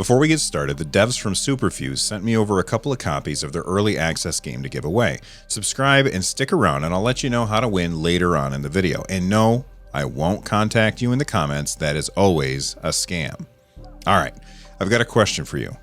Before we get started, the devs from Superfuse sent me over a couple of copies of their early access game to give away. Subscribe and stick around and I'll let you know how to win later on in the video. And no, I won't contact you in the comments. That is always a scam. All right, I've got a question for you.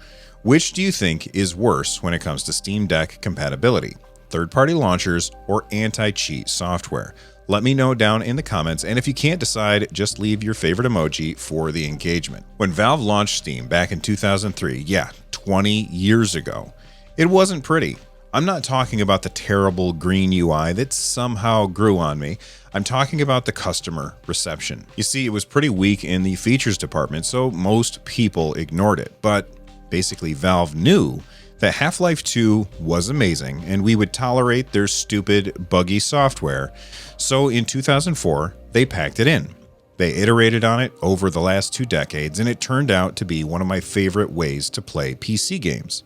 Which do you think is worse when it comes to Steam Deck compatibility? Third-party launchers or anti-cheat software? Let me know down in the comments, and if you can't decide, just leave your favorite emoji for the engagement. When Valve launched Steam back in 2003, 20 years ago, it wasn't pretty. I'm not talking about the terrible green UI that somehow grew on me. I'm talking about the customer reception. You see, it was pretty weak in the features department, so most people ignored it. But basically, Valve knew that Half-Life 2 was amazing and we would tolerate their stupid, buggy software. So in 2004, they packed it in. They iterated on it over the last 2 decades, and it turned out to be one of my favorite ways to play PC games.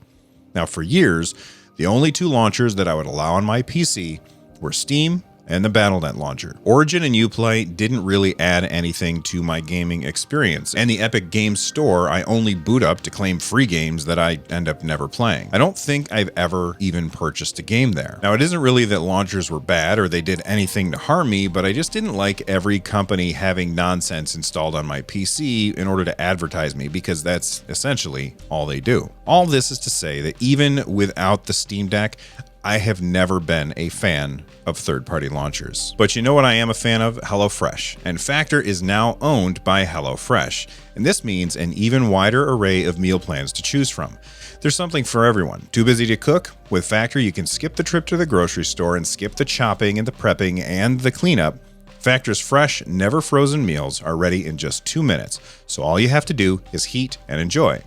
Now, for years, the only 2 launchers that I would allow on my PC were Steam and the Battle.net launcher. Origin and Uplay didn't really add anything to my gaming experience, and the Epic Games Store I only boot up to claim free games that I end up never playing. I don't think I've ever even purchased a game there. Now, it isn't really that launchers were bad or they did anything to harm me, but I just didn't like every company having nonsense installed on my PC in order to advertise me, because that's essentially all they do. All this is to say that even without the Steam Deck, I have never been a fan of third-party launchers. But you know what I am a fan of? HelloFresh. And Factor is now owned by HelloFresh. And this means an even wider array of meal plans to choose from. There's something for everyone. Too busy to cook? With Factor, you can skip the trip to the grocery store and skip the chopping and the prepping and the cleanup. Factor's fresh, never frozen meals are ready in just 2 minutes. So all you have to do is heat and enjoy.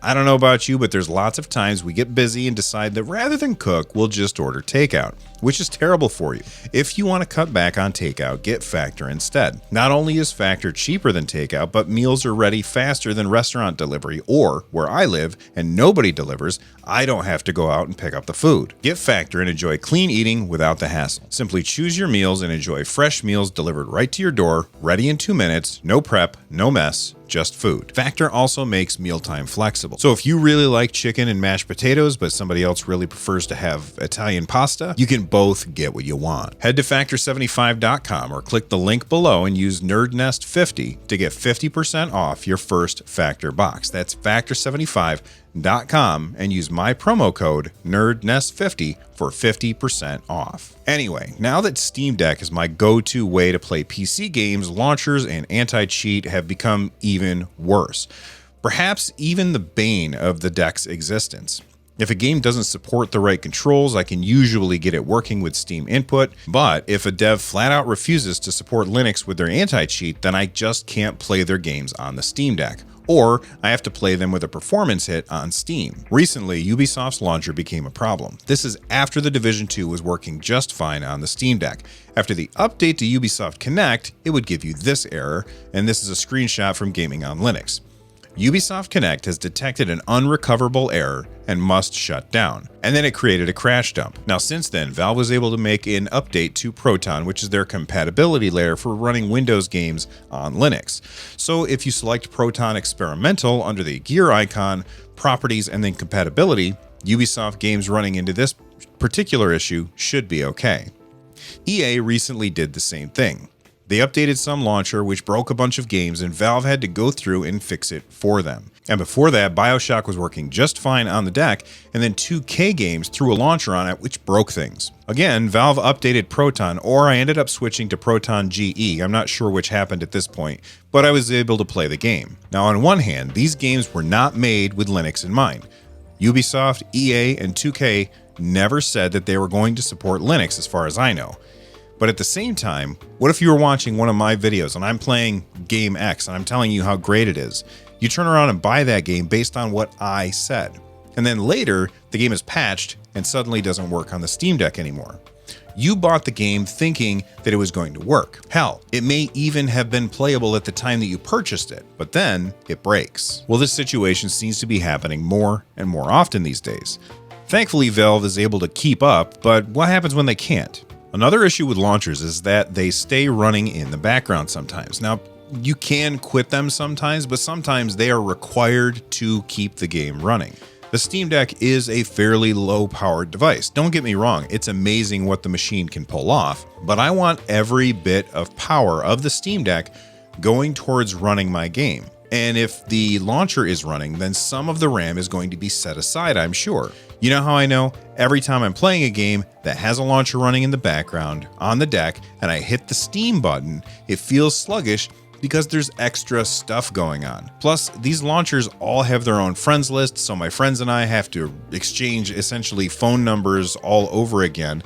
I don't know about you, but there's lots of times we get busy and decide that rather than cook, we'll just order takeout, which is terrible for you. If you want to cut back on takeout, get Factor instead. Not only is Factor cheaper than takeout, but meals are ready faster than restaurant delivery, or where I live and nobody delivers, I don't have to go out and pick up the food. Get Factor and enjoy clean eating without the hassle. Simply choose your meals and enjoy fresh meals delivered right to your door, ready in 2 minutes, no prep, no mess, just food. Factor also makes mealtime flexible. So if you really like chicken and mashed potatoes, but somebody else really prefers to have Italian pasta, you can both get what you want. Head to Factor75.com or click the link below and use NerdNest50 to get 50% off your first Factor box. That's Factor75.com and use my promo code NerdNest50 for 50% off. Anyway, now that Steam Deck is my go-to way to play PC games, launchers and anti-cheat have become even worse. Perhaps even the bane of the Deck's existence. If a game doesn't support the right controls, I can usually get it working with Steam input, but if a dev flat out refuses to support Linux with their anti-cheat, then I just can't play their games on the Steam Deck. Or I have to play them with a performance hit on Steam. Recently, Ubisoft's launcher became a problem. This is after The Division 2 was working just fine on the Steam Deck. After the update to Ubisoft Connect, it would give you this error, and this is a screenshot from Gaming on Linux. Ubisoft Connect has detected an unrecoverable error and must shut down. And then it created a crash dump. Now, since then, Valve was able to make an update to Proton, which is their compatibility layer for running Windows games on Linux. So if you select Proton Experimental under the gear icon, properties, and then compatibility, Ubisoft games running into this particular issue should be okay. EA recently did the same thing. They updated some launcher, which broke a bunch of games, and Valve had to go through and fix it for them. And before that, BioShock was working just fine on the deck, and then 2K Games threw a launcher on it, which broke things. Again, Valve updated Proton, or I ended up switching to Proton GE. I'm not sure which happened at this point, but I was able to play the game. Now, on one hand, these games were not made with Linux in mind. Ubisoft, EA, and 2K never said that they were going to support Linux, as far as I know. But at the same time, what if you were watching one of my videos and I'm playing Game X and I'm telling you how great it is? You turn around and buy that game based on what I said. And then later, the game is patched and suddenly doesn't work on the Steam Deck anymore. You bought the game thinking that it was going to work. Hell, it may even have been playable at the time that you purchased it, but then it breaks. Well, this situation seems to be happening more and more often these days. Thankfully, Valve is able to keep up, but what happens when they can't? Another issue with launchers is that they stay running in the background sometimes. Now, you can quit them sometimes, but sometimes they are required to keep the game running. The Steam Deck is a fairly low-powered device. Don't get me wrong, it's amazing what the machine can pull off, but I want every bit of power of the Steam Deck going towards running my game. And if the launcher is running, then some of the RAM is going to be set aside, I'm sure. You know how I know? Every time I'm playing a game that has a launcher running in the background on the deck and I hit the Steam button, it feels sluggish because there's extra stuff going on. Plus, these launchers all have their own friends list, so my friends and I have to exchange essentially phone numbers all over again,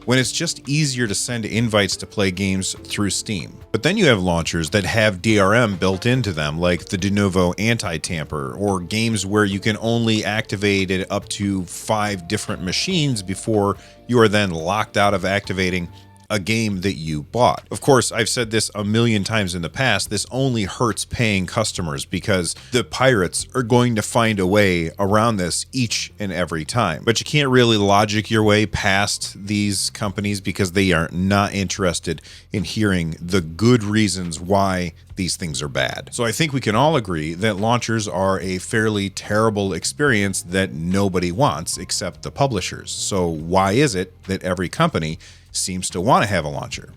when it's just easier to send invites to play games through Steam. But then you have launchers that have DRM built into them, like the de novo anti-tamper, or games where you can only activate it up to 5 different machines before you are then locked out of activating a game that you bought. Of course, I've said this a million times in the past, this only hurts paying customers because the pirates are going to find a way around this each and every time. But you can't really logic your way past these companies because they are not interested in hearing the good reasons why these things are bad. So I think we can all agree that launchers are a fairly terrible experience that nobody wants except the publishers. So why is it that every company seems to want to have a launcher?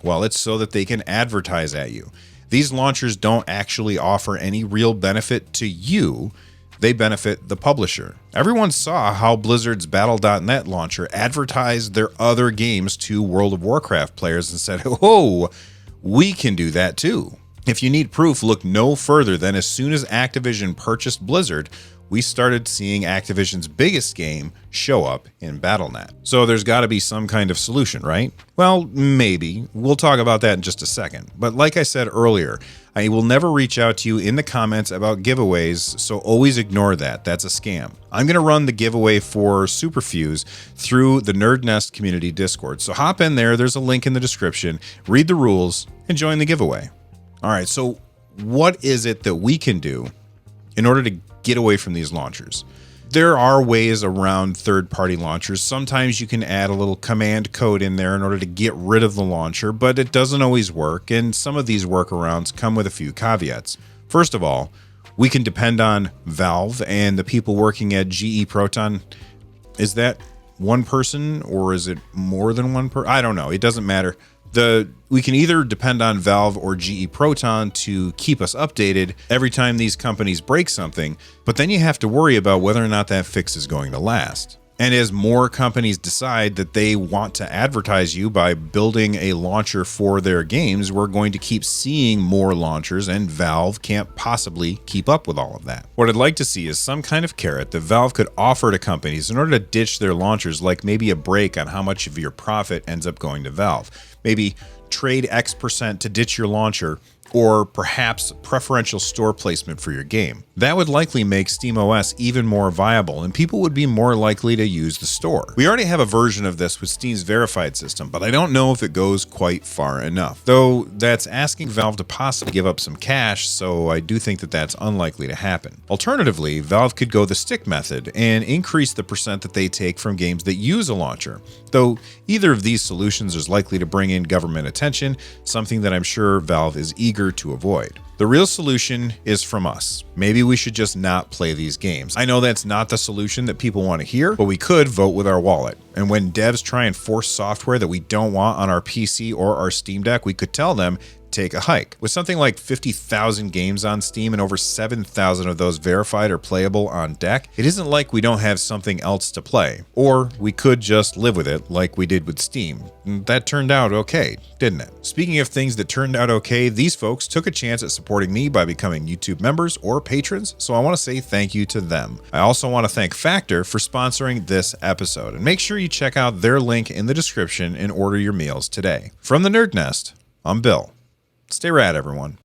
Well, it's so that they can advertise at you. These launchers don't actually offer any real benefit to you. They benefit the publisher. Everyone saw how Blizzard's Battle.net launcher advertised their other games to World of Warcraft players and said, oh, we can do that too. If you need proof, look no further than as soon as Activision purchased Blizzard, we started seeing Activision's biggest game show up in Battle.net. So there's got to be some kind of solution, right? Well, maybe. We'll talk about that in just a second. But like I said earlier, I will never reach out to you in the comments about giveaways, so always ignore that. That's a scam. I'm going to run the giveaway for Superfuse through the NerdNest community Discord. So hop in there. There's a link in the description. Read the rules and join the giveaway. All right, so what is it that we can do in order to get away from these launchers? There are ways around third-party launchers. Sometimes you can add a little command code in there in order to get rid of the launcher, but it doesn't always work, and some of these workarounds come with a few caveats. First of all, we can depend on Valve and the people working at GE Proton. Is that one person or is it more than one person? I don't know. It doesn't matter. We can either depend on Valve or GE Proton to keep us updated every time these companies break something, but then you have to worry about whether or not that fix is going to last. And as more companies decide that they want to advertise you by building a launcher for their games, we're going to keep seeing more launchers, and Valve can't possibly keep up with all of that. What I'd like to see is some kind of carrot that Valve could offer to companies in order to ditch their launchers, like maybe a break on how much of your profit ends up going to Valve. Maybe trade X% to ditch your launcher, or perhaps preferential store placement for your game. That would likely make SteamOS even more viable, and people would be more likely to use the store. We already have a version of this with Steam's verified system, but I don't know if it goes quite far enough. Though that's asking Valve to possibly give up some cash, so I do think that that's unlikely to happen. Alternatively, Valve could go the stick method and increase the percent that they take from games that use a launcher. Though either of these solutions is likely to bring in government attention, something that I'm sure Valve is eager to avoid. The real solution is from us. Maybe we should just not play these games. I know that's not the solution that people want to hear, but we could vote with our wallet. And when devs try and force software that we don't want on our PC or our Steam Deck, we could tell them, take a hike. With something like 50,000 games on Steam and over 7,000 of those verified or playable on deck, it isn't like we don't have something else to play. Or we could just live with it like we did with Steam. And that turned out okay, didn't it? Speaking of things that turned out okay, these folks took a chance at supporting me by becoming YouTube members or patrons, so I want to say thank you to them. I also want to thank Factor for sponsoring this episode, and make sure you check out their link in the description and order your meals today. From the NerdNest, I'm Bill. Stay rad, everyone.